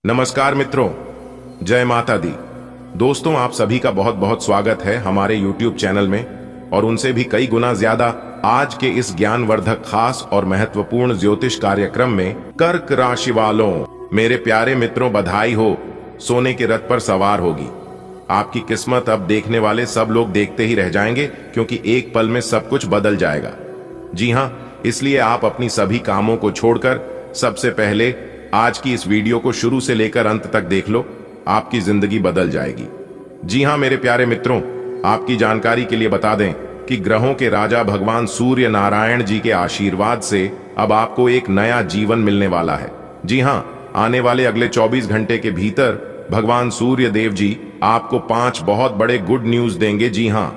नमस्कार मित्रों, जय माता दी। दोस्तों, आप सभी का बहुत बहुत स्वागत है हमारे YouTube चैनल में और उनसे भी कई गुना ज्यादा आज के इस ज्ञानवर्धक खास और महत्वपूर्ण ज्योतिष कार्यक्रम में। कर्क राशि वालों, मेरे प्यारे मित्रों, बधाई हो, सोने के रथ पर सवार होगी आपकी किस्मत। अब देखने वाले सब लोग देखते ही रह जाएंगे क्योंकि एक पल में सब कुछ बदल जाएगा। जी हां, इसलिए आप अपनी सभी कामों को छोड़कर सबसे पहले आज की इस वीडियो को शुरू से लेकर अंत तक देख लो, आपकी जिंदगी बदल जाएगी। जी हां मेरे प्यारे मित्रों, आपकी जानकारी के लिए बता दें कि ग्रहों के राजा भगवान सूर्य नारायण जी के आशीर्वाद से अब आपको एक नया जीवन मिलने वाला है। जी हां, आने वाले अगले 24 घंटे के भीतर भगवान सूर्य देव जी आपको 5 बहुत बड़े गुड न्यूज देंगे। जी हां,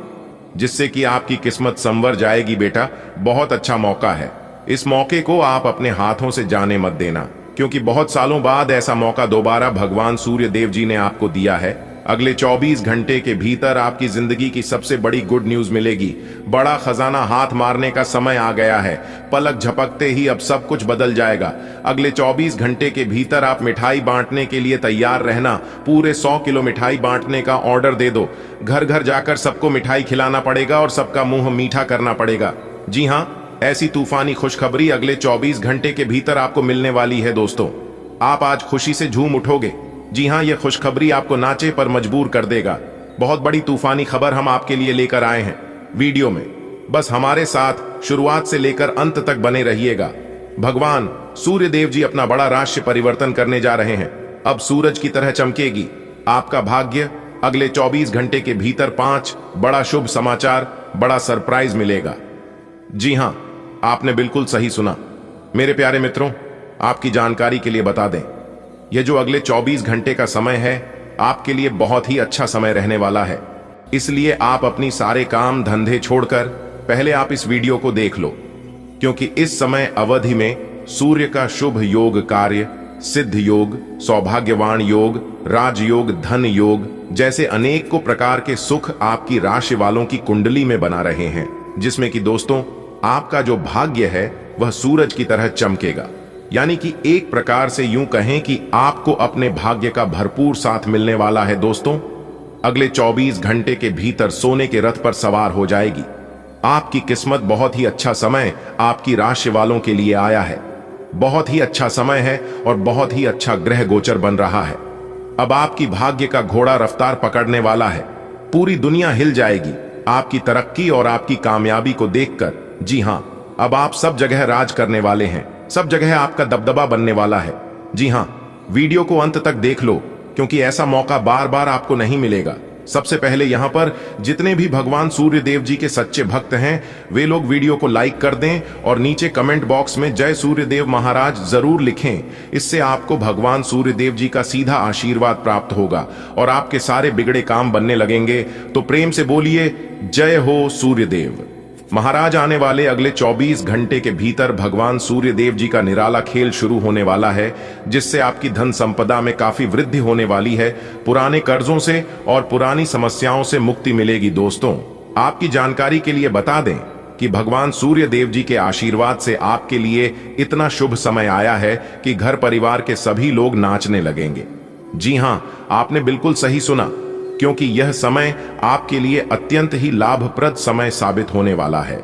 जिससे कि आपकी किस्मत संवर जाएगी। बेटा, बहुत अच्छा मौका है, इस मौके को आप अपने हाथों से जाने मत देना, क्योंकि बहुत सालों बाद ऐसा मौका दोबारा भगवान सूर्य देव जी ने आपको दिया है। अगले 24 घंटे के भीतर आपकी जिंदगी की सबसे बड़ी गुड न्यूज मिलेगी। बड़ा खजाना हाथ मारने का समय आ गया है। पलक झपकते ही अब सब कुछ बदल जाएगा। अगले 24 घंटे के भीतर आप मिठाई बांटने के लिए तैयार रहना। पूरे 100 किलो मिठाई बांटने का ऑर्डर दे दो। घर घर जाकर सबको मिठाई खिलाना पड़ेगा और सबका मुंह मीठा करना पड़ेगा। जी हाँ, ऐसी तूफानी खुशखबरी अगले 24 घंटे के भीतर आपको मिलने वाली है। दोस्तों, आप आज खुशी से झूम उठोगे। जी हां, यह खुशखबरी आपको नाचे पर मजबूर कर देगा। बहुत बड़ी तूफानी खबर हम आपके लिए लेकर आए हैं वीडियो में। बस हमारे साथ शुरुआत से लेकर अंत तक बने रहिएगा। भगवान सूर्य देव जी अपना बड़ा राशि परिवर्तन करने जा रहे हैं। अब सूरज की तरह चमकेगी आपका भाग्य। अगले 24 घंटे के भीतर 5 बड़ा शुभ समाचार, बड़ा सरप्राइज मिलेगा। जी हां, आपने बिल्कुल सही सुना। मेरे प्यारे मित्रों, आपकी जानकारी के लिए बता दें, यह जो अगले 24 घंटे का समय है आपके लिए बहुत ही अच्छा समय रहने वाला है। इसलिए आप अपनी सारे काम धंधे छोड़कर पहले आप इस वीडियो को देख लो, क्योंकि इस समय अवधि में सूर्य का शुभ योग कार्य, सिद्ध योग, सौभाग्यवान योग, राजयोग, धन योग जैसे अनेक प्रकार के सुख आपकी राशि वालों की कुंडली में बना रहे हैं, जिसमें कि दोस्तों आपका जो भाग्य है वह सूरज की तरह चमकेगा। यानी कि एक प्रकार से यूं कहें कि आपको अपने भाग्य का भरपूर साथ मिलने वाला है। दोस्तों, अगले 24 घंटे के भीतर सोने के रथ पर सवार हो जाएगी आपकी किस्मत। बहुत ही अच्छा समय आपकी राशि वालों के लिए आया है। बहुत ही अच्छा समय है और बहुत ही अच्छा ग्रह गोचर बन रहा है। अब आपकी भाग्य का घोड़ा रफ्तार पकड़ने वाला है। पूरी दुनिया हिल जाएगी आपकी तरक्की और आपकी कामयाबी को देखकर। जी हां, अब आप सब जगह राज करने वाले हैं, सब जगह आपका दबदबा बनने वाला है। जी हां, वीडियो को अंत तक देख लो, क्योंकि ऐसा मौका बार बार आपको नहीं मिलेगा। सबसे पहले यहां पर जितने भी भगवान सूर्य देव जी के सच्चे भक्त हैं वे लोग वीडियो को लाइक कर दें और नीचे कमेंट बॉक्स में जय सूर्य देव महाराज जरूर लिखें। इससे आपको भगवान सूर्य देव जी का सीधा आशीर्वाद प्राप्त होगा और आपके सारे बिगड़े काम बनने लगेंगे। तो प्रेम से बोलिए, जय हो सूर्य देव महाराज। आने वाले अगले 24 घंटे के भीतर भगवान सूर्य देव जी का निराला खेल शुरू होने वाला है, जिससे आपकी धन संपदा में काफी वृद्धि होने वाली है। पुराने कर्जों से और पुरानी समस्याओं से मुक्ति मिलेगी। दोस्तों, आपकी जानकारी के लिए बता दें कि भगवान सूर्य देव जी के आशीर्वाद से आपके लिए इतना शुभ समय आया है कि घर परिवार के सभी लोग नाचने लगेंगे। जी हां, आपने बिल्कुल सही सुना, क्योंकि यह समय आपके लिए अत्यंत ही लाभप्रद समय साबित होने वाला है।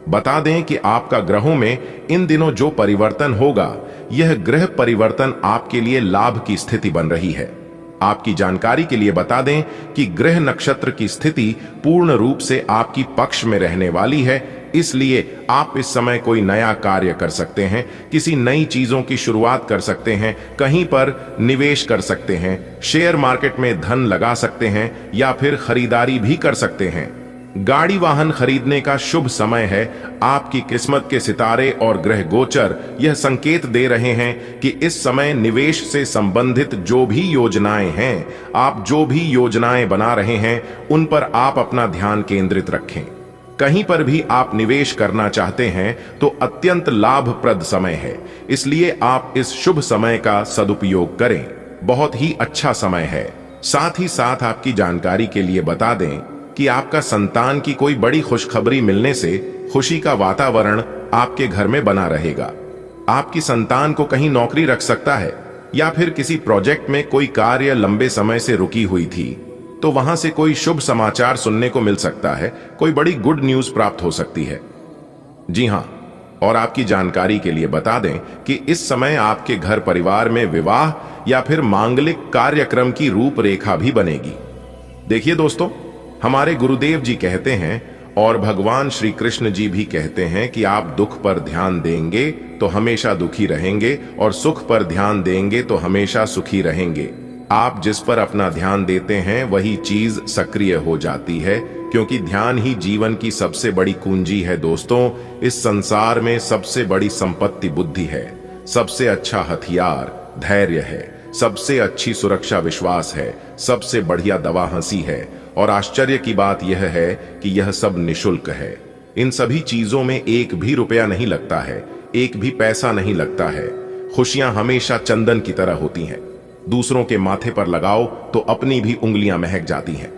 बता दें कि आपका ग्रहों में इन दिनों जो परिवर्तन होगा, यह ग्रह परिवर्तन आपके लिए लाभ की स्थिति बन रही है। आपकी जानकारी के लिए बता दें कि ग्रह नक्षत्र की स्थिति पूर्ण रूप से आपकी पक्ष में रहने वाली है। इसलिए आप इस समय कोई नया कार्य कर सकते हैं, किसी नई चीजों की शुरुआत कर सकते हैं, कहीं पर निवेश कर सकते हैं, शेयर मार्केट में धन लगा सकते हैं या फिर खरीदारी भी कर सकते हैं। गाड़ी वाहन खरीदने का शुभ समय है। आपकी किस्मत के सितारे और ग्रह गोचर यह संकेत दे रहे हैं कि इस समय निवेश से संबंधित जो भी योजनाएं हैं, आप जो भी योजनाएं बना रहे हैं, उन पर आप अपना ध्यान केंद्रित रखें। कहीं पर भी आप निवेश करना चाहते हैं तो अत्यंत लाभप्रद समय है। इसलिए आप इस शुभ समय का सदुपयोग करें। बहुत ही अच्छा समय है। साथ ही साथ आपकी जानकारी के लिए बता दें कि आपका संतान की कोई बड़ी खुशखबरी मिलने से खुशी का वातावरण आपके घर में बना रहेगा। आपकी संतान को कहीं नौकरी रख सकता है या फिर किसी प्रोजेक्ट में कोई कार्य लंबे समय से रुकी हुई थी, तो वहां से कोई शुभ समाचार सुनने को मिल सकता है, कोई बड़ी गुड न्यूज प्राप्त हो सकती है। जी हां, और आपकी जानकारी के लिए बता दें कि इस समय आपके घर परिवार में विवाह या फिर मांगलिक कार्यक्रम की रूपरेखा भी बनेगी। देखिए दोस्तों, हमारे गुरुदेव जी कहते हैं और भगवान श्री कृष्ण जी भी कहते हैं कि आप दुख पर ध्यान देंगे तो हमेशा दुखी रहेंगे और सुख पर ध्यान देंगे तो हमेशा सुखी रहेंगे। आप जिस पर अपना ध्यान देते हैं वही चीज सक्रिय हो जाती है, क्योंकि ध्यान ही जीवन की सबसे बड़ी कुंजी है। दोस्तों, इस संसार में सबसे बड़ी संपत्ति बुद्धि है, सबसे अच्छा हथियार धैर्य है, सबसे अच्छी सुरक्षा विश्वास है, सबसे बढ़िया दवा हंसी है। और आश्चर्य की बात यह है कि यह सब निशुल्क है। इन सभी चीजों में एक भी रुपया नहीं लगता है, एक भी पैसा नहीं लगता है। खुशियां हमेशा चंदन की तरह होती हैं, दूसरों के माथे पर लगाओ तो अपनी भी उंगलियां महक जाती हैं।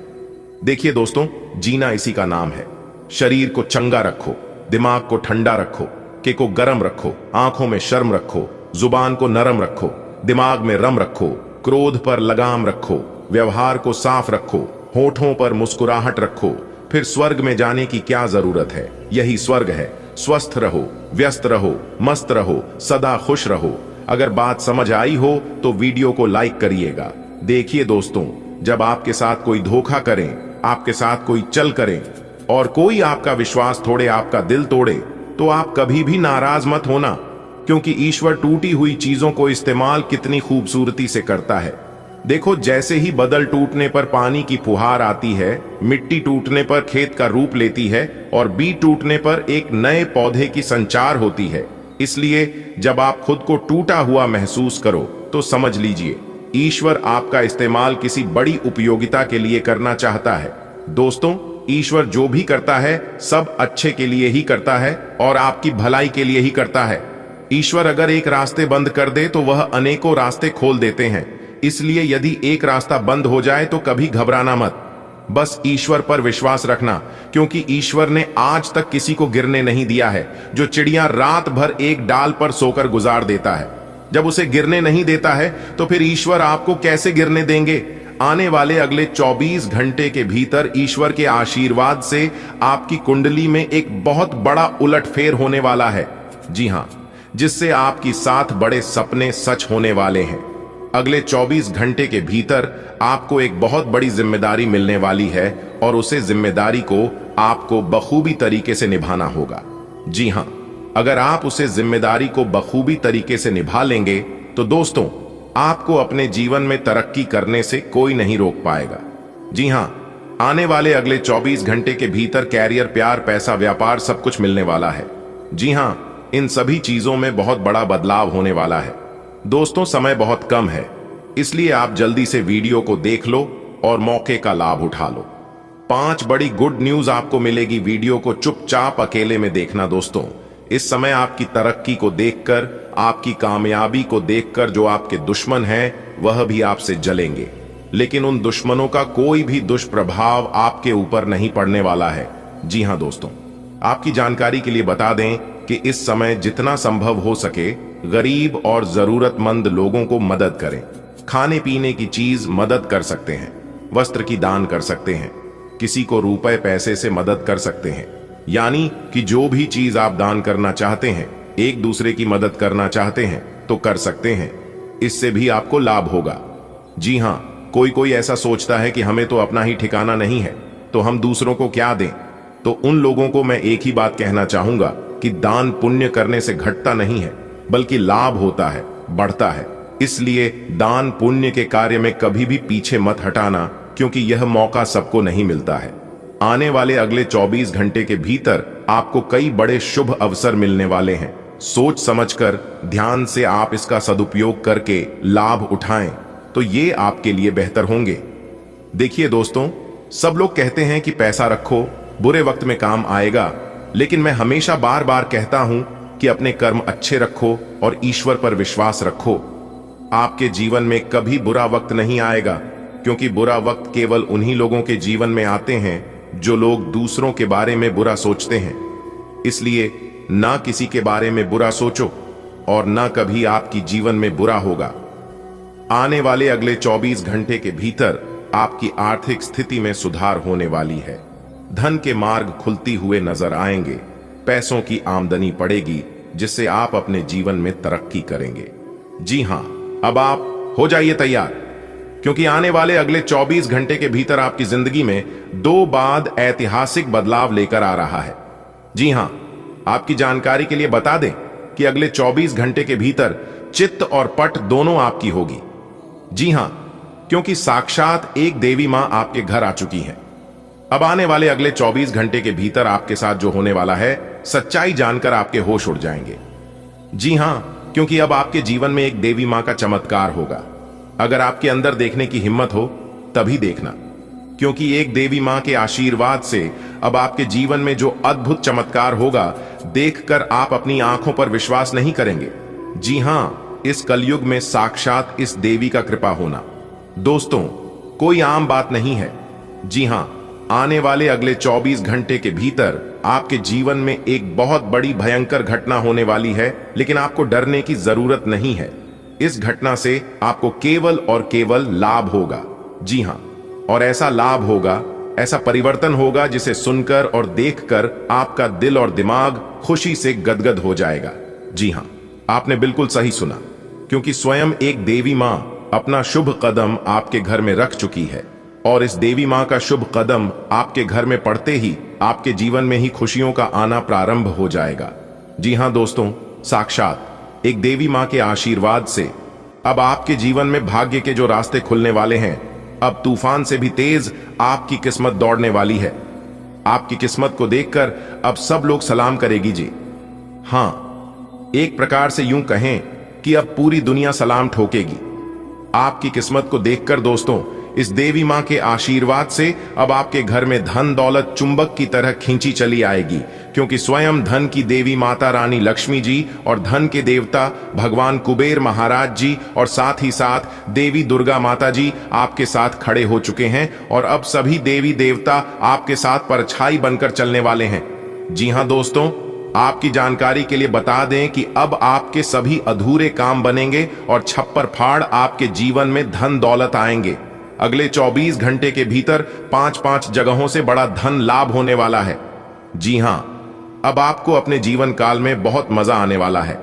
देखिए दोस्तों, जीना इसी का नाम है। शरीर को चंगा रखो, दिमाग को ठंडा रखो, के को गर्म रखो, आंखों में शर्म रखो, जुबान को नरम रखो, दिमाग में रम रखो, क्रोध पर लगाम रखो, व्यवहार को साफ रखो, होठों पर मुस्कुराहट रखो। फिर स्वर्ग में जाने की क्या जरूरत है, यही स्वर्ग है। स्वस्थ रहो, व्यस्त रहो, मस्त रहो, सदा खुश रहो। अगर बात समझ आई हो तो वीडियो को लाइक करिएगा। देखिए दोस्तों, जब आपके साथ कोई धोखा करे, आपके साथ कोई चल करे और कोई आपका विश्वास तोड़े, आपका दिल तोड़े, तो आप कभी भी नाराज मत होना, क्योंकि ईश्वर टूटी हुई चीजों को इस्तेमाल कितनी खूबसूरती से करता है। देखो, जैसे ही बदल टूटने पर पानी की फुहार आती है, मिट्टी टूटने पर खेत का रूप लेती है और बीज टूटने पर एक नए पौधे की संचार होती है। इसलिए जब आप खुद को टूटा हुआ महसूस करो तो समझ लीजिए ईश्वर आपका इस्तेमाल किसी बड़ी उपयोगिता के लिए करना चाहता है। दोस्तों, ईश्वर जो भी करता है सब अच्छे के लिए ही करता है और आपकी भलाई के लिए ही करता है। ईश्वर अगर एक रास्ते बंद कर दे तो वह अनेकों रास्ते खोल देते हैं। इसलिए यदि एक रास्ता बंद हो जाए तो कभी घबराना मत, बस ईश्वर पर विश्वास रखना, क्योंकि ईश्वर ने आज तक किसी को गिरने नहीं दिया है। जो चिड़िया रात भर एक डाल पर सोकर गुजार देता है, जब उसे गिरने नहीं देता है तो फिर ईश्वर आपको कैसे गिरने देंगे। आने वाले अगले 24 घंटे के भीतर ईश्वर के आशीर्वाद से आपकी कुंडली में एक बहुत बड़ा उलटफेर होने वाला है। जी हां, जिससे आपकी 7 बड़े सपने सच होने वाले हैं। अगले 24 घंटे के भीतर आपको एक बहुत बड़ी जिम्मेदारी मिलने वाली है और उसे जिम्मेदारी को आपको बखूबी तरीके से निभाना होगा। जी हां, अगर आप उसे जिम्मेदारी को बखूबी तरीके से निभा लेंगे तो दोस्तों, आपको अपने जीवन में तरक्की करने से कोई नहीं रोक पाएगा। जी हां, आने वाले अगले 24 घंटे के भीतर कैरियर, प्यार, पैसा, व्यापार सब कुछ मिलने वाला है। जी हां, इन सभी चीजों में बहुत बड़ा बदलाव होने वाला है। दोस्तों, समय बहुत कम है, इसलिए आप जल्दी से वीडियो को देख लो और मौके का लाभ उठा लो। 5 बड़ी गुड न्यूज आपको मिलेगी। वीडियो को चुपचाप अकेले में देखना। दोस्तों, इस समय आपकी तरक्की को देखकर, आपकी कामयाबी को देखकर जो आपके दुश्मन हैं वह भी आपसे जलेंगे, लेकिन उन दुश्मनों का कोई भी दुष्प्रभाव आपके ऊपर नहीं पड़ने वाला है। जी हां दोस्तों, आपकी जानकारी के लिए बता दें कि इस समय जितना संभव हो सके गरीब और जरूरतमंद लोगों को मदद करें। खाने पीने की चीज मदद कर सकते हैं, वस्त्र की दान कर सकते हैं, किसी को रुपए पैसे से मदद कर सकते हैं। यानी कि जो भी चीज आप दान करना चाहते हैं, एक दूसरे की मदद करना चाहते हैं तो कर सकते हैं, इससे भी आपको लाभ होगा। जी हां, कोई ऐसा सोचता है कि हमें तो अपना ही ठिकाना नहीं है तो हम दूसरों को क्या दें। तो उन लोगों को मैं एक ही बात कहना चाहूंगा कि दान पुण्य करने से घटता नहीं है, बल्कि लाभ होता है, बढ़ता है। इसलिए दान पुण्य के कार्य में कभी भी पीछे मत हटाना, क्योंकि यह मौका सबको नहीं मिलता है। आने वाले अगले 24 घंटे के भीतर आपको कई बड़े शुभ अवसर मिलने वाले हैं। सोच समझकर ध्यान से आप इसका सदुपयोग करके लाभ उठाएं तो ये आपके लिए बेहतर होंगे। देखिए दोस्तों, सब लोग कहते हैं कि पैसा रखो, बुरे वक्त में काम आएगा, लेकिन मैं हमेशा बार बार कहता हूं कि अपने कर्म अच्छे रखो और ईश्वर पर विश्वास रखो। आपके जीवन में कभी बुरा वक्त नहीं आएगा, क्योंकि बुरा वक्त केवल उन्हीं लोगों के जीवन में आते हैं जो लोग दूसरों के बारे में बुरा सोचते हैं। इसलिए ना किसी के बारे में बुरा सोचो और ना कभी आपकी जीवन में बुरा होगा। आने वाले अगले 24 घंटे के भीतर आपकी आर्थिक स्थिति में सुधार होने वाली है। धन के मार्ग खुलती हुए नजर आएंगे। पैसों की आमदनी बढ़ेगी, जिससे आप अपने जीवन में तरक्की करेंगे। जी हां, अब आप हो जाइए तैयार, क्योंकि आने वाले अगले 24 घंटे के भीतर आपकी जिंदगी में 2 बाद ऐतिहासिक बदलाव लेकर आ रहा है। जी हां, आपकी जानकारी के लिए बता दें कि अगले 24 घंटे के भीतर चित्त और पट दोनों आपकी होगी। जी हां, क्योंकि साक्षात एक देवी मां आपके घर आ चुकी हैं। अब आने वाले अगले 24 घंटे के भीतर आपके साथ जो होने वाला है, सच्चाई जानकर आपके होश उड़ जाएंगे। जी हां, क्योंकि अब आपके जीवन में एक देवी मां का चमत्कार होगा। अगर आपके अंदर देखने की हिम्मत हो तभी देखना, क्योंकि एक देवी मां के आशीर्वाद से अब आपके जीवन में जो अद्भुत चमत्कार होगा, देखकर आप अपनी आंखों पर विश्वास नहीं करेंगे। जी हां, इस कलयुग में साक्षात इस देवी का कृपा होना दोस्तों कोई आम बात नहीं है। जी हां, आने वाले अगले 24 घंटे के भीतर आपके जीवन में एक बहुत बड़ी भयंकर घटना होने वाली है, लेकिन आपको डरने की जरूरत नहीं है। इस घटना से आपको केवल और केवल लाभ होगा। जी हां, और ऐसा लाभ होगा, ऐसा परिवर्तन होगा जिसे सुनकर और देखकर आपका दिल और दिमाग खुशी से गदगद हो जाएगा। जी हां, आपने बिल्कुल सही सुना, क्योंकि स्वयं एक देवी मां अपना शुभ कदम आपके घर में रख चुकी है, और इस देवी मां का शुभ कदम आपके घर में पड़ते ही आपके जीवन में ही खुशियों का आना प्रारंभ हो जाएगा। जी हां दोस्तों, साक्षात एक देवी मां के आशीर्वाद से अब आपके जीवन में भाग्य के जो रास्ते खुलने वाले हैं, अब तूफान से भी तेज आपकी किस्मत दौड़ने वाली है। आपकी किस्मत को देखकर अब सब लोग सलाम करेगी। जी हां, एक प्रकार से यूं कहें कि अब पूरी दुनिया सलाम ठोकेगी आपकी किस्मत को देखकर। दोस्तों, इस देवी मां के आशीर्वाद से अब आपके घर में धन दौलत चुंबक की तरह खींची चली आएगी, क्योंकि स्वयं धन की देवी माता रानी लक्ष्मी जी और धन के देवता भगवान कुबेर महाराज जी और साथ ही साथ देवी दुर्गा माता जी आपके साथ खड़े हो चुके हैं, और अब सभी देवी देवता आपके साथ परछाई बनकर चलने वाले हैं। जी हां दोस्तों, आपकी जानकारी के लिए बता दें कि अब आपके सभी अधूरे काम बनेंगे और छप्पर फाड़ आपके जीवन में धन दौलत आएंगे। अगले 24 घंटे के भीतर 5-5 जगहों से बड़ा धन लाभ होने वाला है। जी हां, अब आपको अपने जीवन काल में बहुत मजा आने वाला है।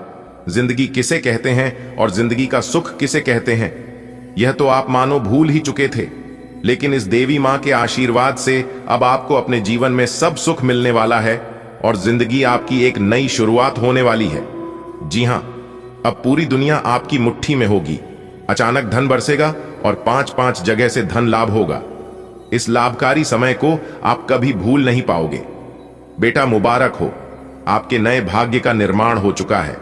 जिंदगी किसे कहते हैं और जिंदगी का सुख किसे कहते हैं, यह तो आप मानो भूल ही चुके थे, लेकिन इस देवी मां के आशीर्वाद से अब आपको अपने जीवन में सब सुख मिलने वाला है और जिंदगी आपकी एक नई शुरुआत होने वाली है। जी हां, अब पूरी दुनिया आपकी मुट्ठी में होगी। अचानक धन बरसेगा और 5-5 जगह से धन लाभ होगा। इस लाभकारी समय को आप कभी भूल नहीं पाओगे। बेटा मुबारक हो, आपके नए भाग्य का निर्माण हो चुका है।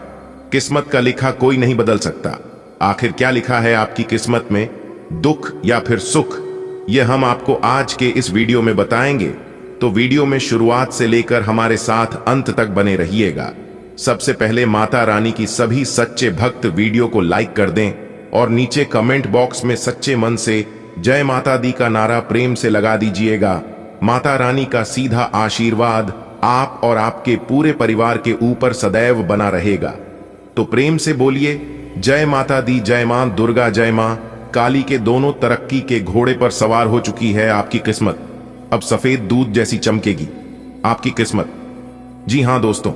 किस्मत का लिखा कोई नहीं बदल सकता। आखिर क्या लिखा है आपकी किस्मत में, दुख या फिर सुख, यह हम आपको आज के इस वीडियो में बताएंगे। तो वीडियो में शुरुआत से लेकर हमारे साथ अंत तक बने रहिएगा। सबसे पहले माता रानी की सभी सच्चे भक्त वीडियो को लाइक कर दें और नीचे कमेंट बॉक्स में सच्चे मन से जय माता दी का नारा प्रेम से लगा दीजिएगा। माता रानी का सीधा आशीर्वाद आप और आपके पूरे परिवार के ऊपर सदैव बना रहेगा। तो प्रेम से बोलिए जय माता दी, जय मां दुर्गा, जय मां काली के दोनों तरक्की के घोड़े पर सवार हो चुकी है आपकी किस्मत। अब सफेद दूध जैसी चमकेगी आपकी किस्मत। जी हां दोस्तों,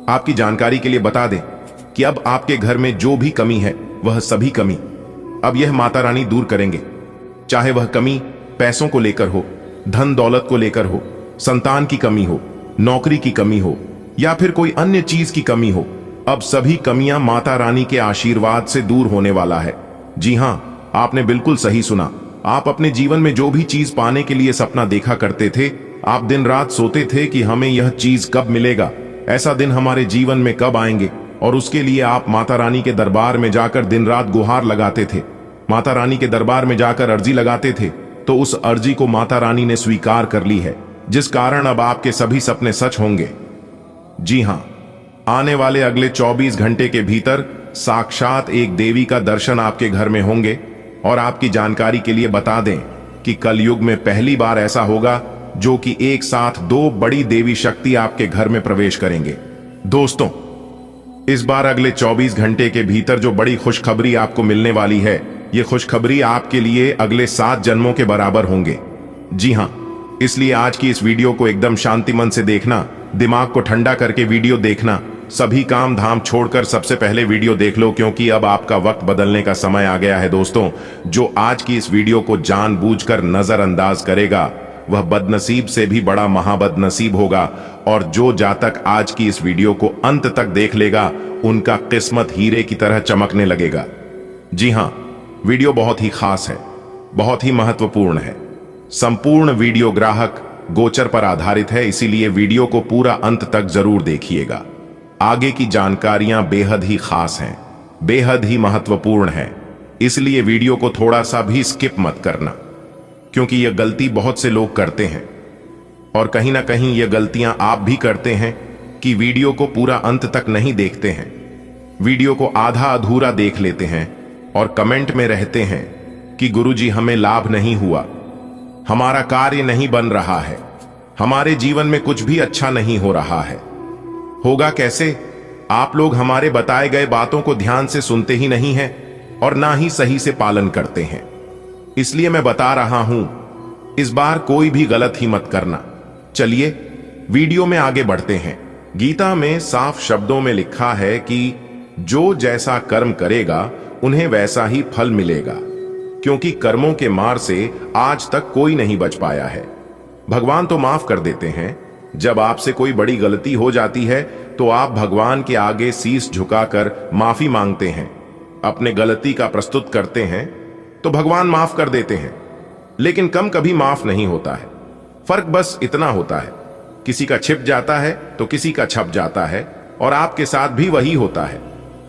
आपकी जानकारी के लिए बता दें कि अब आपके घर में जो भी कमी है, वह सभी कमी अब यह माता रानी दूर करेंगे। चाहे वह कमी पैसों को लेकर हो, धन दौलत को लेकर हो, संतान की कमी हो, नौकरी की कमी हो या फिर कोई अन्य चीज की कमी हो, अब सभी कमियां माता रानी के आशीर्वाद से दूर होने वाला है। जी हां, आपने बिल्कुल सही सुना। आप अपने जीवन में जो भी चीज पाने के लिए सपना देखा करते थे, आप दिन रात सोते थे कि हमें यह चीज कब मिलेगा, ऐसा दिन हमारे जीवन में कब आएंगे, और उसके लिए आप माता रानी के दरबार में जाकर दिन रात गुहार लगाते थे, माता रानी के दरबार में जाकर अर्जी लगाते थे। तो उस अर्जी को माता रानी ने स्वीकार कर ली है, जिस कारण अब आपके सभी सपने सच होंगे। जी हां, आने वाले अगले 24 घंटे के भीतर साक्षात एक देवी का दर्शन आपके घर में होंगे। और आपकी जानकारी के लिए बता दें कि कलयुग में पहली बार ऐसा होगा जो कि एक साथ 2 बड़ी देवी शक्ति आपके घर में प्रवेश करेंगे। दोस्तों, इस बार अगले 24 घंटे के भीतर जो बड़ी खुशखबरी आपको मिलने वाली है, ये खुशखबरी आपके लिए अगले 7 जन्मों के बराबर होंगे। जी हाँ, इसलिए आज की इस वीडियो को एकदम शांति मन से देखना, दिमाग को ठंडा करके वीडियो देखना, सभी काम धाम छोड़कर सबसे पहले वीडियो देख लो, क्योंकि अब आपका वक्त बदलने का समय आ गया है। दोस्तों, जो आज की इस वीडियो को जानबूझकर नजरअंदाज करेगा वह बदनसीब से भी बड़ा महाबदनसीब होगा, और जो जातक आज की इस वीडियो को अंत तक देख लेगा उनका किस्मत हीरे की तरह चमकने लगेगा। जी हां, वीडियो बहुत ही खास है, बहुत ही महत्वपूर्ण है। संपूर्ण वीडियो ग्राहक गोचर पर आधारित है, इसीलिए वीडियो को पूरा अंत तक जरूर देखिएगा। आगे की जानकारियां बेहद ही खास हैं, बेहद ही महत्वपूर्ण है, इसलिए वीडियो को थोड़ा सा भी स्किप मत करना, क्योंकि यह गलती बहुत से लोग करते हैं और कहीं ना कहीं यह गलतियां आप भी करते हैं कि वीडियो को पूरा अंत तक नहीं देखते हैं, वीडियो को आधा अधूरा देख लेते हैं और कमेंट में रहते हैं कि गुरुजी हमें लाभ नहीं हुआ, हमारा कार्य नहीं बन रहा है, हमारे जीवन में कुछ भी अच्छा नहीं हो रहा है। होगा कैसे? आप लोग हमारे बताए गए बातों को ध्यान से सुनते ही नहीं हैं और ना ही सही से पालन करते हैं। इसलिए मैं बता रहा हूं, इस बार कोई भी गलत ही मत करना। चलिए वीडियो में आगे बढ़ते हैं। गीता में साफ शब्दों में लिखा है कि जो जैसा कर्म करेगा उन्हें वैसा ही फल मिलेगा, क्योंकि कर्मों के मार से आज तक कोई नहीं बच पाया है। भगवान तो माफ कर देते हैं, जब आपसे कोई बड़ी गलती हो जाती है तो आप भगवान के आगे शीश झुकाकर माफी मांगते हैं, अपने गलती का प्रस्तुत करते हैं तो भगवान माफ कर देते हैं। लेकिन कम कभी माफ नहीं होता है। फर्क बस इतना होता है, किसी का छिप जाता है तो किसी का छप जाता है, और आपके साथ भी वही होता है।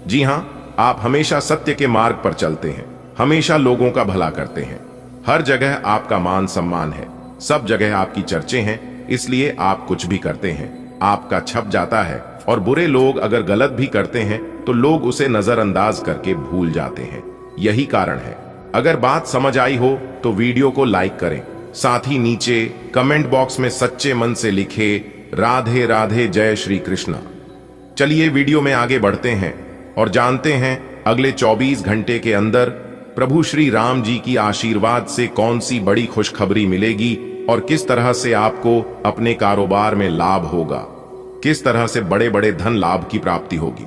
जी हां, आप हमेशा सत्य के मार्ग पर चलते हैं, हमेशा लोगों का भला करते हैं, हर जगह आपका मान सम्मान है, सब जगह आपकी चर्चे हैं, इसलिए आप कुछ भी करते हैं आपका छप जाता है, और बुरे लोग अगर गलत भी करते हैं तो लोग उसे नजरअंदाज करके भूल जाते हैं। यही कारण है। अगर बात समझ आई हो तो वीडियो को लाइक करें, साथ ही नीचे कमेंट बॉक्स में सच्चे मन से लिखे राधे राधे जय श्री कृष्णा। चलिए वीडियो में आगे बढ़ते हैं और जानते हैं अगले 24 घंटे के अंदर प्रभु श्री राम जी की आशीर्वाद से कौन सी बड़ी खुशखबरी मिलेगी और किस तरह से आपको अपने कारोबार में लाभ होगा, किस तरह से बड़े बड़े धन लाभ की प्राप्ति होगी।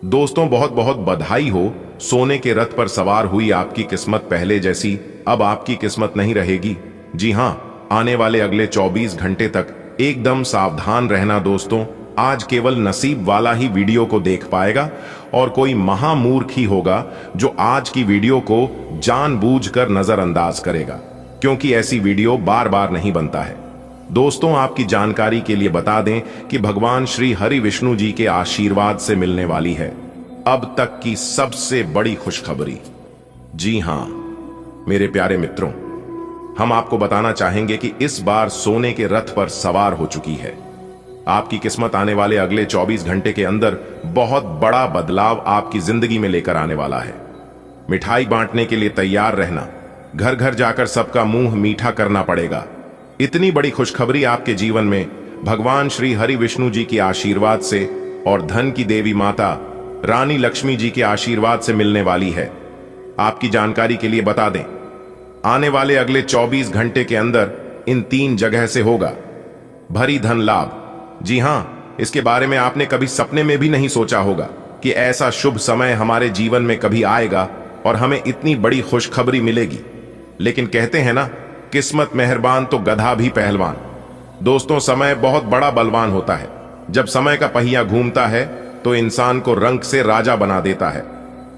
दोस्तों, बहुत बहुत बधाई हो, सोने के रथ पर सवार हुई आपकी किस्मत पहले जैसी अब आपकी किस्मत नहीं रहेगी। जी हां, आने वाले अगले 24 घंटे तक एकदम सावधान रहना दोस्तों। आज केवल नसीब वाला ही वीडियो को देख पाएगा और कोई महामूर्ख ही होगा जो आज की वीडियो को जानबूझकर नजरअंदाज करेगा, क्योंकि ऐसी वीडियो बार बार नहीं बनता है। दोस्तों, आपकी जानकारी के लिए बता दें कि भगवान श्री हरि विष्णु जी के आशीर्वाद से मिलने वाली है अब तक की सबसे बड़ी खुशखबरी। जी हां मेरे प्यारे मित्रों, हम आपको बताना चाहेंगे कि इस बार सोने के रथ पर सवार हो चुकी है। आपकी किस्मत आने वाले अगले 24 घंटे के अंदर बहुत बड़ा बदलाव आपकी जिंदगी में लेकर आने वाला है। मिठाई बांटने के लिए तैयार रहना, घर घर जाकर सबका मुंह मीठा करना पड़ेगा। इतनी बड़ी खुशखबरी आपके जीवन में भगवान श्री हरि विष्णु जी के आशीर्वाद से और धन की देवी माता रानी लक्ष्मी जी के आशीर्वाद से मिलने वाली है। आपकी जानकारी के लिए बता दें, आने वाले अगले 24 घंटे के अंदर इन 3 जगह से होगा भरी धन लाभ। जी हां, इसके बारे में आपने कभी सपने में भी नहीं सोचा होगा कि ऐसा शुभ समय हमारे जीवन में कभी आएगा और हमें इतनी बड़ी खुशखबरी मिलेगी। लेकिन कहते हैं ना, किस्मत मेहरबान तो गधा भी पहलवान। दोस्तों, समय बहुत बड़ा बलवान होता है। जब समय का पहिया घूमता है तो इंसान को रंक से राजा बना देता है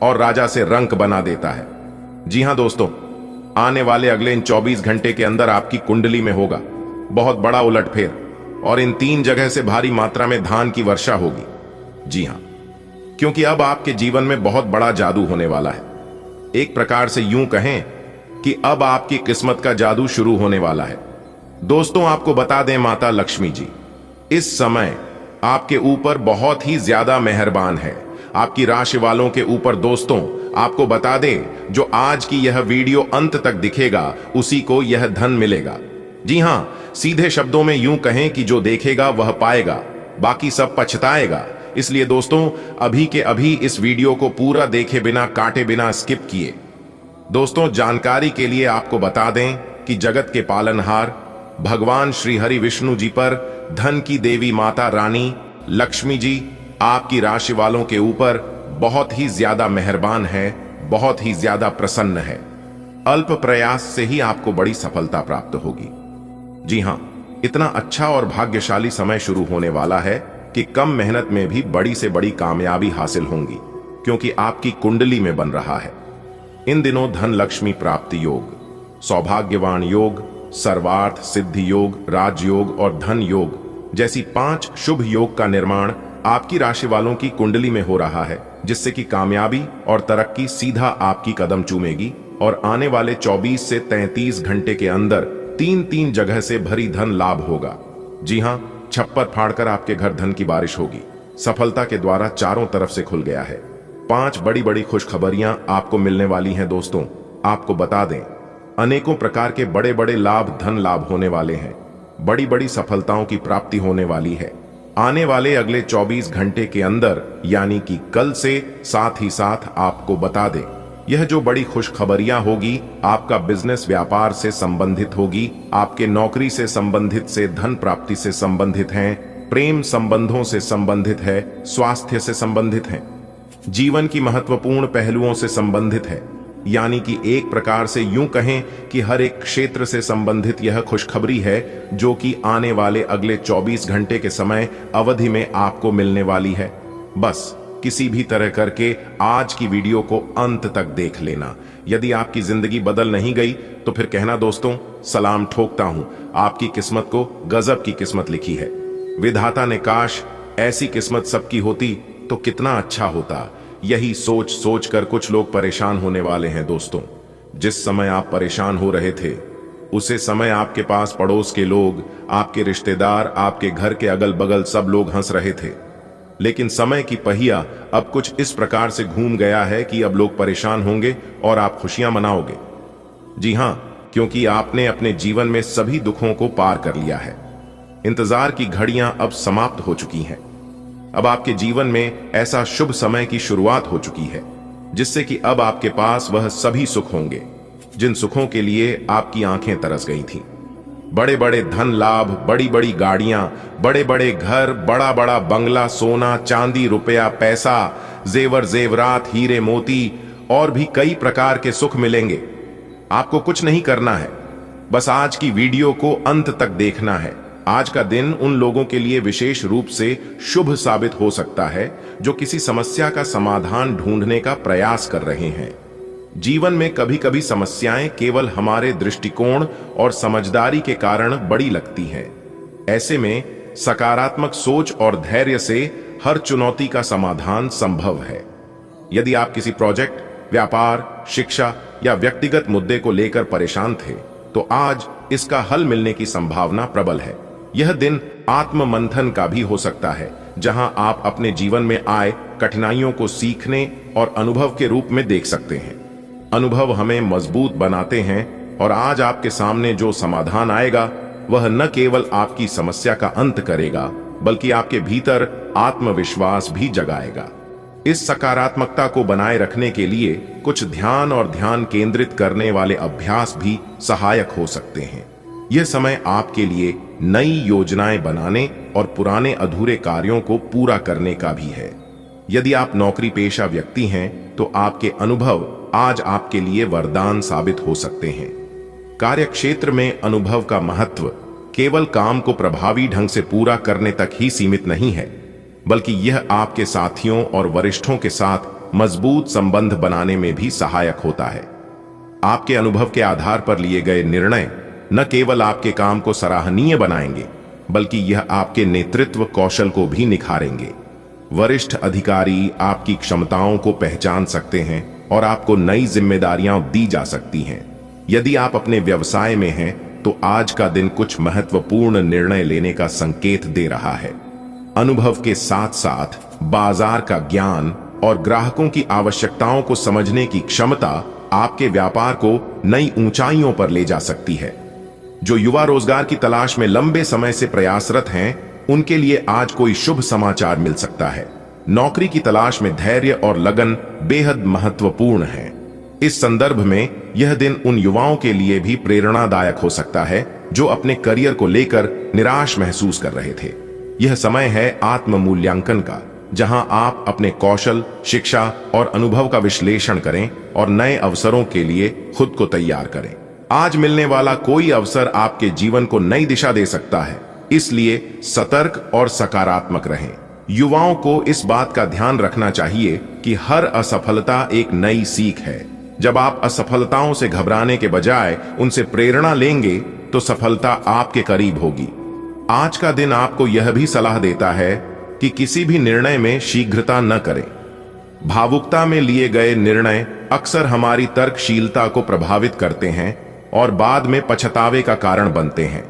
और राजा से रंक बना देता है। जी हां दोस्तों, आने वाले अगले इन 24 घंटे के अंदर आपकी कुंडली में होगा बहुत बड़ा उलटफेर, और इन 3 जगह से भारी मात्रा में धान की वर्षा होगी। जी हां, क्योंकि अब आपके जीवन में बहुत बड़ा जादू होने वाला है। एक प्रकार से यूं कहें कि अब आपकी किस्मत का जादू शुरू होने वाला है। दोस्तों, आपको बता दें, माता लक्ष्मी जी इस समय आपके ऊपर बहुत ही ज्यादा मेहरबान है, आपकी राशि वालों के ऊपर। दोस्तों, आपको बता दें, जो आज की यह वीडियो अंत तक दिखेगा उसी को यह धन मिलेगा। जी हां, सीधे शब्दों में यूं कहें कि जो देखेगा वह पाएगा, बाकी सब पछताएगा। इसलिए दोस्तों, अभी के अभी इस वीडियो को पूरा देखे बिना, काटे बिना, स्किप किए दोस्तों, जानकारी के लिए आपको बता दें कि जगत के पालनहार भगवान श्री हरि विष्णु जी पर धन की देवी माता रानी लक्ष्मी जी आपकी राशि वालों के ऊपर बहुत ही ज्यादा मेहरबान है, बहुत ही ज्यादा प्रसन्न है। अल्प प्रयास से ही आपको बड़ी सफलता प्राप्त होगी। जी हां, इतना अच्छा और भाग्यशाली समय शुरू होने वाला है कि कम मेहनत में भी बड़ी से बड़ी कामयाबी हासिल होंगी, क्योंकि आपकी कुंडली में बन रहा है। इन दिनों धन लक्ष्मी प्राप्ति योग, सौभाग्यवान योग, सर्वार्थ सिद्धि योग, राजयोग और धन योग जैसी 5 शुभ योग का निर्माण आपकी राशि वालों की कुंडली में हो रहा है, जिससे कि कामयाबी और तरक्की सीधा आपकी कदम चूमेगी और आने वाले 24 से 33 घंटे के अंदर 3-3 जगह से भरी धन लाभ होगा। जी हां, छप्पर फाड़कर आपके घर धन की बारिश होगी। सफलता के द्वारा चारों तरफ से खुल गया है। 5 बड़ी बड़ी खुशखबरियां आपको मिलने वाली हैं। दोस्तों, आपको बता दें, अनेकों प्रकार के बड़े बड़े लाभ, धन लाभ होने वाले हैं। बड़ी बड़ी सफलताओं की प्राप्ति होने वाली है आने वाले अगले 24 घंटे के अंदर, यानी कि कल से। साथ ही साथ आपको बता दें, यह जो बड़ी खुशखबरियां होगी आपका बिजनेस व्यापार से संबंधित होगी, आपके नौकरी से संबंधित से धन प्राप्ति से संबंधित हैं, प्रेम संबंधों से संबंधित है, स्वास्थ्य से संबंधित है, जीवन की महत्वपूर्ण पहलुओं से संबंधित है। यानी कि एक प्रकार से यूं कहें कि हर एक क्षेत्र से संबंधित यह खुशखबरी है, जो कि आने वाले अगले 24 घंटे के समय अवधि में आपको मिलने वाली है। बस किसी भी तरह करके आज की वीडियो को अंत तक देख लेना। यदि आपकी जिंदगी बदल नहीं गई तो फिर कहना दोस्तों, सलाम ठोकता हूं, आपकी किस्मत को गजब की किस्मत लिखी है। विधाता ने काश ऐसी किस्मत सबकी होती तो कितना अच्छा होता। यही सोच सोच कर कुछ लोग परेशान होने वाले हैं। दोस्तों, जिस समय आप परेशान हो रहे थे, उसे समय आपके पास पड़ोस के लोग, आपके रिश्तेदार, आपके घर के अगल बगल सब लोग हंस रहे थे। लेकिन समय की पहिया अब कुछ इस प्रकार से घूम गया है कि अब लोग परेशान होंगे और आप खुशियां मनाओगे। जी हां, क्योंकि आपने अपने जीवन में सभी दुखों को पार कर लिया है। इंतजार की घड़ियां अब समाप्त हो चुकी हैं। अब आपके जीवन में ऐसा शुभ समय की शुरुआत हो चुकी है, जिससे कि अब आपके पास वह सभी सुख होंगे जिन सुखों के लिए आपकी आंखें तरस गई थीं। बड़े बड़े धन लाभ, बड़ी बड़ी गाड़ियां, बड़े बड़े घर, बड़ा बड़ा बंगला, सोना चांदी, रुपया पैसा, जेवर जेवरात, हीरे मोती और भी कई प्रकार के सुख मिलेंगे। आपको कुछ नहीं करना है, बस आज की वीडियो को अंत तक देखना है। आज का दिन उन लोगों के लिए विशेष रूप से शुभ साबित हो सकता है जो किसी समस्या का समाधान ढूंढने का प्रयास कर रहे हैं। जीवन में कभी कभी समस्याएं केवल हमारे दृष्टिकोण और समझदारी के कारण बड़ी लगती हैं। ऐसे में सकारात्मक सोच और धैर्य से हर चुनौती का समाधान संभव है। यदि आप किसी प्रोजेक्ट, व्यापार, शिक्षा या व्यक्तिगत मुद्दे को लेकर परेशान थे, तो आज इसका हल मिलने की संभावना प्रबल है। यह दिन आत्म मंथन का भी हो सकता है, जहां आप अपने जीवन में आए कठिनाइयों को सीखने और अनुभव के रूप में देख सकते हैं। अनुभव हमें मजबूत बनाते हैं और आज आपके सामने जो समाधान आएगा वह न केवल आपकी समस्या का अंत करेगा, बल्कि आपके भीतर आत्मविश्वास भी जगाएगा। इस सकारात्मकता को बनाए रखने के लिए कुछ ध्यान और ध्यान केंद्रित करने वाले अभ्यास भी सहायक हो सकते हैं। यह समय आपके लिए नई योजनाएं बनाने और पुराने अधूरे कार्यों को पूरा करने का भी है। यदि आप नौकरी पेशा व्यक्ति हैं, तो आपके अनुभव आज आपके लिए वरदान साबित हो सकते हैं। कार्यक्षेत्र में अनुभव का महत्व केवल काम को प्रभावी ढंग से पूरा करने तक ही सीमित नहीं है, बल्कि यह आपके साथियों और वरिष्ठों के साथ मजबूत संबंध बनाने में भी सहायक होता है। आपके अनुभव के आधार पर लिए गए निर्णय न केवल आपके काम को सराहनीय बनाएंगे, बल्कि यह आपके नेतृत्व कौशल को भी निखारेंगे। वरिष्ठ अधिकारी आपकी क्षमताओं को पहचान सकते हैं और आपको नई जिम्मेदारियां दी जा सकती हैं। यदि आप अपने व्यवसाय में हैं, तो आज का दिन कुछ महत्वपूर्ण निर्णय लेने का संकेत दे रहा है। अनुभव के साथ साथ बाजार का ज्ञान और ग्राहकों की आवश्यकताओं को समझने की क्षमता आपके व्यापार को नई ऊंचाइयों पर ले जा सकती है। जो युवा रोजगार की तलाश में लंबे समय से प्रयासरत हैं, उनके लिए आज कोई शुभ समाचार मिल सकता है। नौकरी की तलाश में धैर्य और लगन बेहद महत्वपूर्ण है। इस संदर्भ में यह दिन उन युवाओं के लिए भी प्रेरणादायक हो सकता है जो अपने करियर को लेकर निराश महसूस कर रहे थे। यह समय है आत्म मूल्यांकन का, जहां आप अपने कौशल, शिक्षा और अनुभव का विश्लेषण करें और नए अवसरों के लिए खुद को तैयार करें। आज मिलने वाला कोई अवसर आपके जीवन को नई दिशा दे सकता है, इसलिए सतर्क और सकारात्मक रहें। युवाओं को इस बात का ध्यान रखना चाहिए कि हर असफलता एक नई सीख है। जब आप असफलताओं से घबराने के बजाय उनसे प्रेरणा लेंगे तो सफलता आपके करीब होगी। आज का दिन आपको यह भी सलाह देता है कि किसी भी निर्णय में शीघ्रता न करें। भावुकता में लिए गए निर्णय अक्सर हमारी तर्कशीलता को प्रभावित करते हैं और बाद में पछतावे का कारण बनते हैं।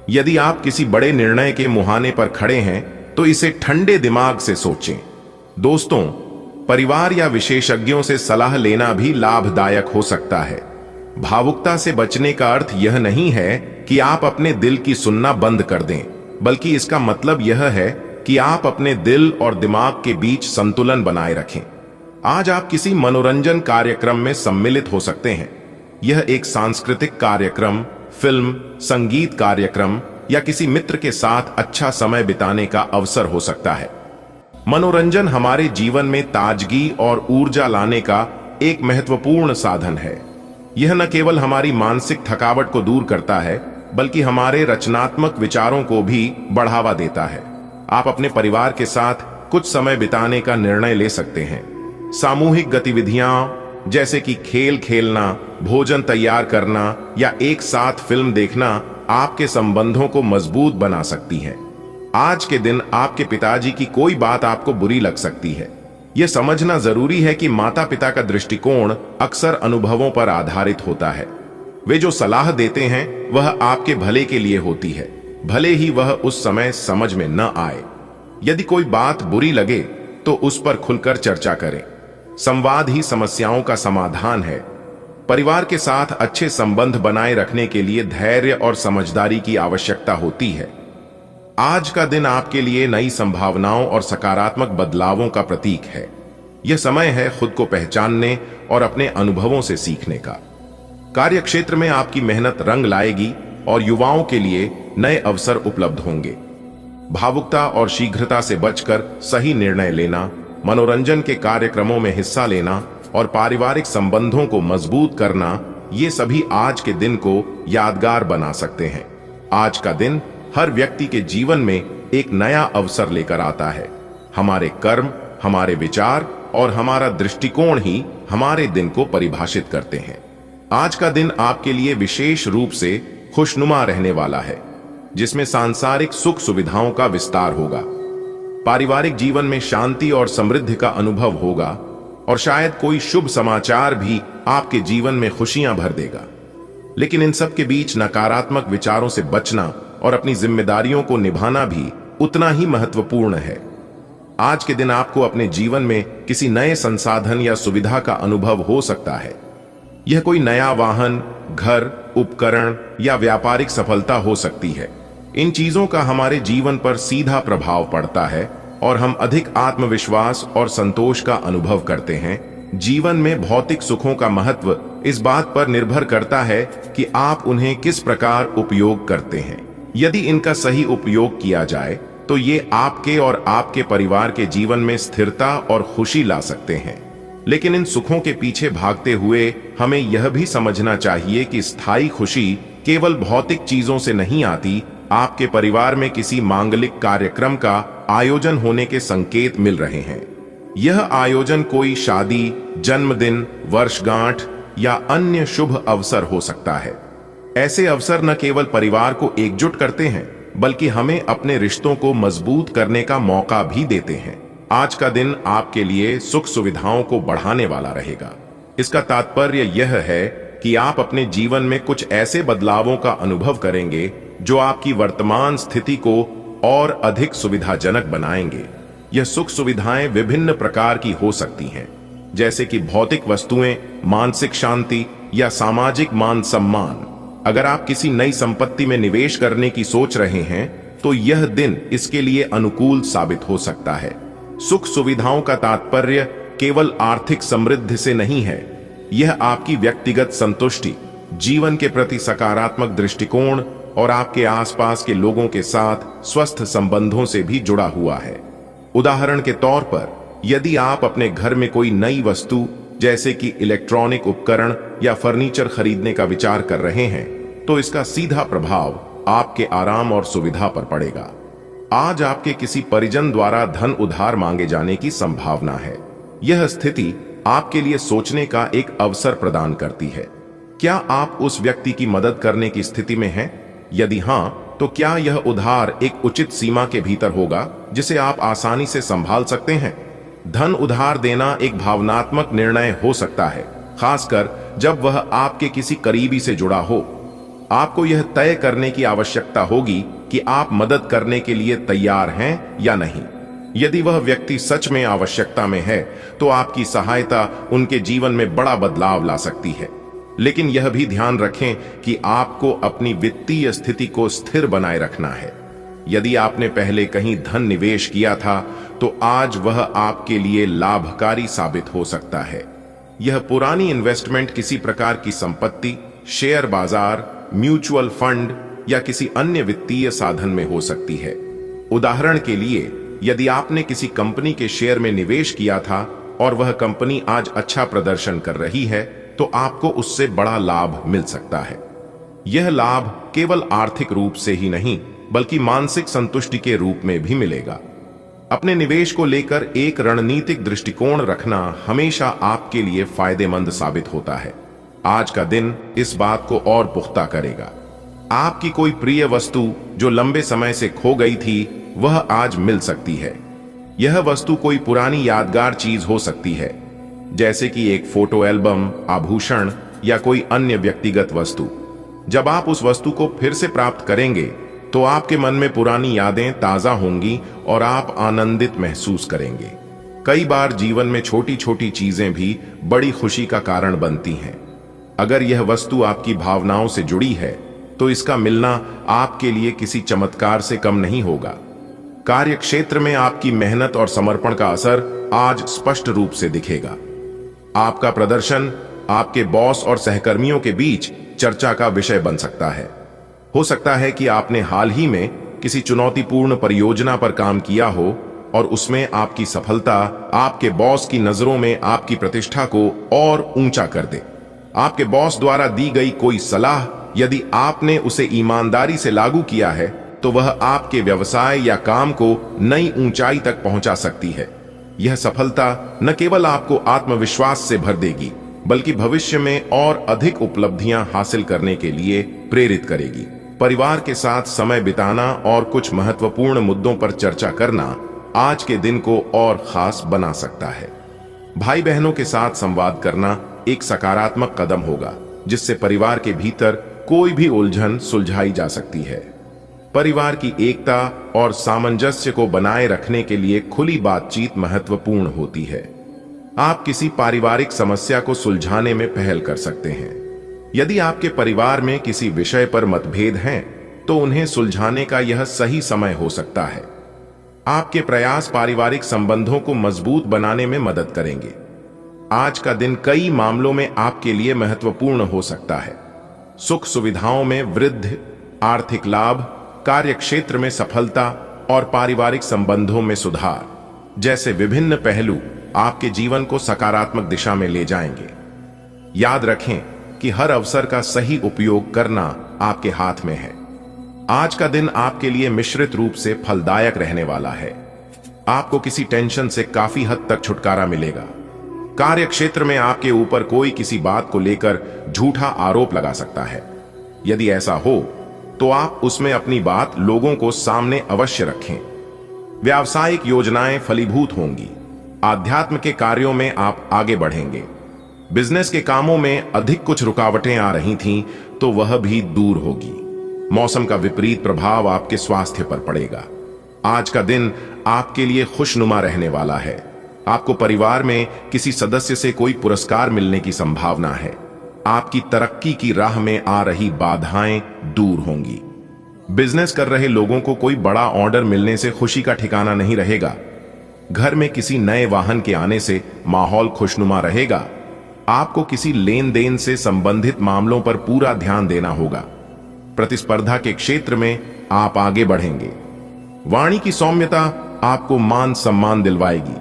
यदि आप किसी बड़े निर्णय के मुहाने पर खड़े हैं तो इसे ठंडे दिमाग से सोचें। दोस्तों, परिवार या विशेषज्ञों से सलाह लेना भी लाभदायक हो सकता है। भावुकता से बचने का अर्थ यह नहीं है कि आप अपने दिल की सुनना बंद कर दें, बल्कि इसका मतलब यह है कि आप अपने दिल और दिमाग के बीच संतुलन बनाए रखें। आज आप किसी मनोरंजन कार्यक्रम में सम्मिलित हो सकते हैं। यह एक सांस्कृतिक कार्यक्रम, फिल्म, संगीत कार्यक्रम या किसी मित्र के साथ अच्छा समय बिताने का अवसर हो सकता है। मनोरंजन हमारे जीवन में ताजगी और ऊर्जा लाने का एक महत्वपूर्ण साधन है। यह न केवल हमारी मानसिक थकावट को दूर करता है, बल्कि हमारे रचनात्मक विचारों को भी बढ़ावा देता है। आप अपने परिवार के साथ कुछ समय बिताने का निर्णय ले सकते हैं। सामूहिक गतिविधियां जैसे कि खेल खेलना, भोजन तैयार करना या एक साथ फिल्म देखना आपके संबंधों को मजबूत बना सकती है। आज के दिन आपके पिताजी की कोई बात आपको बुरी लग सकती है। यह समझना जरूरी है कि माता पिता का दृष्टिकोण अक्सर अनुभवों पर आधारित होता है। वे जो सलाह देते हैं वह आपके भले के लिए होती है, भले ही वह उस समय समझ में न आए। यदि कोई बात बुरी लगे तो उस पर खुलकर चर्चा करें। संवाद ही समस्याओं का समाधान है। परिवार के साथ अच्छे संबंध बनाए रखने के लिए धैर्य और समझदारी की आवश्यकता होती है। आज का दिन आपके लिए नई संभावनाओं और सकारात्मक बदलावों का प्रतीक है। यह समय है खुद को पहचानने और अपने अनुभवों से सीखने का। कार्यक्षेत्र में आपकी मेहनत रंग लाएगी और युवाओं के लिए नए अवसर उपलब्ध होंगे। भावुकता और शीघ्रता से बचकर सही निर्णय लेना, मनोरंजन के कार्यक्रमों में हिस्सा लेना और पारिवारिक संबंधों को मजबूत करना, ये सभी आज के दिन को यादगार बना सकते हैं। आज का दिन हर व्यक्ति के जीवन में एक नया अवसर लेकर आता है। हमारे कर्म, हमारे विचार और हमारा दृष्टिकोण ही हमारे दिन को परिभाषित करते हैं। आज का दिन आपके लिए विशेष रूप से खुशनुमा रहने वाला है, जिसमें सांसारिक सुख सुविधाओं का विस्तार होगा। पारिवारिक जीवन में शांति और समृद्धि का अनुभव होगा और शायद कोई शुभ समाचार भी आपके जीवन में खुशियां भर देगा। लेकिन इन सब के बीच नकारात्मक विचारों से बचना और अपनी जिम्मेदारियों को निभाना भी उतना ही महत्वपूर्ण है। आज के दिन आपको अपने जीवन में किसी नए संसाधन या सुविधा का अनुभव हो सकता है। यह कोई नया वाहन, घर, उपकरण या व्यापारिक सफलता हो सकती है। इन चीजों का हमारे जीवन पर सीधा प्रभाव पड़ता है और हम अधिक आत्मविश्वास और संतोष का अनुभव करते हैं। जीवन में भौतिक सुखों का महत्व इस बात पर निर्भर करता है कि आप उन्हें किस प्रकार उपयोग करते हैं। यदि इनका सही उपयोग किया जाए तो ये आपके और आपके परिवार के जीवन में स्थिरता और खुशी ला सकते हैं। लेकिन इन सुखों के पीछे भागते हुए हमें यह भी समझना चाहिए कि स्थायी खुशी केवल भौतिक चीजों से नहीं आती। आपके परिवार में किसी मांगलिक कार्यक्रम का आयोजन होने के संकेत मिल रहे हैं। यह आयोजन कोई शादी, जन्मदिन, वर्षगांठ या अन्य शुभ अवसर हो सकता है। ऐसे अवसर न केवल परिवार को एकजुट करते हैं, बल्कि हमें अपने रिश्तों को मजबूत करने का मौका भी देते हैं। आज का दिन आपके लिए सुख सुविधाओं को बढ़ाने वाला रहेगा। इसका तात्पर्य यह है कि आप अपने जीवन में कुछ ऐसे बदलावों का अनुभव करेंगे जो आपकी वर्तमान स्थिति को और अधिक सुविधाजनक बनाएंगे। यह सुख सुविधाएं विभिन्न प्रकार की हो सकती हैं, जैसे कि भौतिक वस्तुएं, मानसिक शांति या सामाजिक मान सम्मान। अगर आप किसी नई संपत्ति में निवेश करने की सोच रहे हैं तो यह दिन इसके लिए अनुकूल साबित हो सकता है। सुख सुविधाओं का तात्पर्य केवल आर्थिक समृद्धि से नहीं है, यह आपकी व्यक्तिगत संतुष्टि, जीवन के प्रति सकारात्मक दृष्टिकोण और आपके आसपास के लोगों के साथ स्वस्थ संबंधों से भी जुड़ा हुआ है। उदाहरण के तौर पर, यदि आप अपने घर में कोई नई वस्तु जैसे कि इलेक्ट्रॉनिक उपकरण या फर्नीचर खरीदने का विचार कर रहे हैं, तो इसका सीधा प्रभाव आपके आराम और सुविधा पर पड़ेगा। आज आपके किसी परिजन द्वारा धन उधार मांगे जाने की संभावना है। यह स्थिति आपके लिए सोचने का एक अवसर प्रदान करती है। क्या आप उस व्यक्ति की मदद करने की स्थिति में हैं? यदि हां, तो क्या यह उधार एक उचित सीमा के भीतर होगा जिसे आप आसानी से संभाल सकते हैं? धन उधार देना एक भावनात्मक निर्णय हो सकता है, खासकर जब वह आपके किसी करीबी से जुड़ा हो। आपको यह तय करने की आवश्यकता होगी कि आप मदद करने के लिए तैयार हैं या नहीं। यदि वह व्यक्ति सच में आवश्यकता में है, तो आपकी सहायता उनके जीवन में बड़ा बदलाव ला सकती है। लेकिन यह भी ध्यान रखें कि आपको अपनी वित्तीय स्थिति को स्थिर बनाए रखना है। यदि आपने पहले कहीं धन निवेश किया था, तो आज वह आपके लिए लाभकारी साबित हो सकता है। यह पुरानी इन्वेस्टमेंट किसी प्रकार की संपत्ति, शेयर बाजार, म्यूचुअल फंड या किसी अन्य वित्तीय साधन में हो सकती है। उदाहरण के लिए, यदि आपने किसी कंपनी के शेयर में निवेश किया था और वह कंपनी आज अच्छा प्रदर्शन कर रही है, तो आपको उससे बड़ा लाभ मिल सकता है। यह लाभ केवल आर्थिक रूप से ही नहीं, बल्कि मानसिक संतुष्टि के रूप में भी मिलेगा। अपने निवेश को लेकर एक रणनीतिक दृष्टिकोण रखना हमेशा आपके लिए फायदेमंद साबित होता है। आज का दिन इस बात को और पुख्ता करेगा। आपकी कोई प्रिय वस्तु जो लंबे समय से खो गई थी, वह आज मिल सकती है। यह वस्तु कोई पुरानी यादगार चीज हो सकती है, जैसे कि एक फोटो एल्बम, आभूषण या कोई अन्य व्यक्तिगत वस्तु। जब आप उस वस्तु को फिर से प्राप्त करेंगे, तो आपके मन में पुरानी यादें ताजा होंगी और आप आनंदित महसूस करेंगे। कई बार जीवन में छोटी छोटी चीजें भी बड़ी खुशी का कारण बनती हैं। अगर यह वस्तु आपकी भावनाओं से जुड़ी है, तो इसका मिलना आपके लिए किसी चमत्कार से कम नहीं होगा। कार्य क्षेत्र में आपकी मेहनत और समर्पण का असर आज स्पष्ट रूप से दिखेगा। आपका प्रदर्शन आपके बॉस और सहकर्मियों के बीच चर्चा का विषय बन सकता है। हो सकता है कि आपने हाल ही में किसी चुनौतीपूर्ण परियोजना पर काम किया हो और उसमें आपकी सफलता आपके बॉस की नजरों में आपकी प्रतिष्ठा को और ऊंचा कर दे। आपके बॉस द्वारा दी गई कोई सलाह, यदि आपने उसे ईमानदारी से लागू किया है, तो वह आपके व्यवसाय या काम को नई ऊंचाई तक पहुंचा सकती है। यह सफलता न केवल आपको आत्मविश्वास से भर देगी, बल्कि भविष्य में और अधिक उपलब्धियां हासिल करने के लिए प्रेरित करेगी। परिवार के साथ समय बिताना और कुछ महत्वपूर्ण मुद्दों पर चर्चा करना आज के दिन को और खास बना सकता है। भाई बहनों के साथ संवाद करना एक सकारात्मक कदम होगा, जिससे परिवार के भीतर कोई भी उलझन सुलझाई जा सकती है। परिवार की एकता और सामंजस्य को बनाए रखने के लिए खुली बातचीत महत्वपूर्ण होती है। आप किसी पारिवारिक समस्या को सुलझाने में पहल कर सकते हैं। यदि आपके परिवार में किसी विषय पर मतभेद हैं, तो उन्हें सुलझाने का यह सही समय हो सकता है। आपके प्रयास पारिवारिक संबंधों को मजबूत बनाने में मदद करेंगे। आज का दिन कई मामलों में आपके लिए महत्वपूर्ण हो सकता है। सुख सुविधाओं में वृद्धि, आर्थिक लाभ, कार्य क्षेत्र में सफलता और पारिवारिक संबंधों में सुधार जैसे विभिन्न पहलू आपके जीवन को सकारात्मक दिशा में ले जाएंगे। याद रखें कि हर अवसर का सही उपयोग करना आपके हाथ में है। आज का दिन आपके लिए मिश्रित रूप से फलदायक रहने वाला है। आपको किसी टेंशन से काफी हद तक छुटकारा मिलेगा। कार्य क्षेत्र में आपके ऊपर कोई किसी बात को लेकर झूठा आरोप लगा सकता है। यदि ऐसा हो, तो आप उसमें अपनी बात लोगों को सामने अवश्य रखें। व्यावसायिक योजनाएं फलीभूत होंगी। आध्यात्म के कार्यों में आप आगे बढ़ेंगे। बिजनेस के कामों में अधिक कुछ रुकावटें आ रही थीं, तो वह भी दूर होगी। मौसम का विपरीत प्रभाव आपके स्वास्थ्य पर पड़ेगा। आज का दिन आपके लिए खुशनुमा रहने वाला है। आपको परिवार में किसी सदस्य से कोई पुरस्कार मिलने की संभावना है। आपकी तरक्की की राह में आ रही बाधाएं दूर होंगी। बिजनेस कर रहे लोगों को कोई बड़ा ऑर्डर मिलने से खुशी का ठिकाना नहीं रहेगा। घर में किसी नए वाहन के आने से माहौल खुशनुमा रहेगा। आपको किसी लेन देन से संबंधित मामलों पर पूरा ध्यान देना होगा। प्रतिस्पर्धा के क्षेत्र में आप आगे बढ़ेंगे। वाणी की सौम्यता आपको मान सम्मान दिलवाएगी।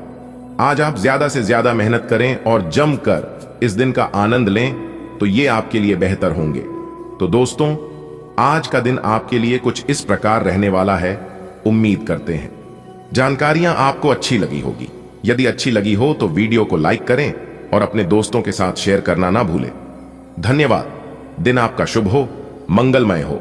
आज आप ज्यादा से ज्यादा मेहनत करें और जमकर इस दिन का आनंद लें तो ये आपके लिए बेहतर होंगे। तो दोस्तों, आज का दिन आपके लिए कुछ इस प्रकार रहने वाला है। उम्मीद करते हैं जानकारियां आपको अच्छी लगी होगी। यदि अच्छी लगी हो तो वीडियो को लाइक करें और अपने दोस्तों के साथ शेयर करना ना भूलें। धन्यवाद। दिन आपका शुभ हो, मंगलमय हो।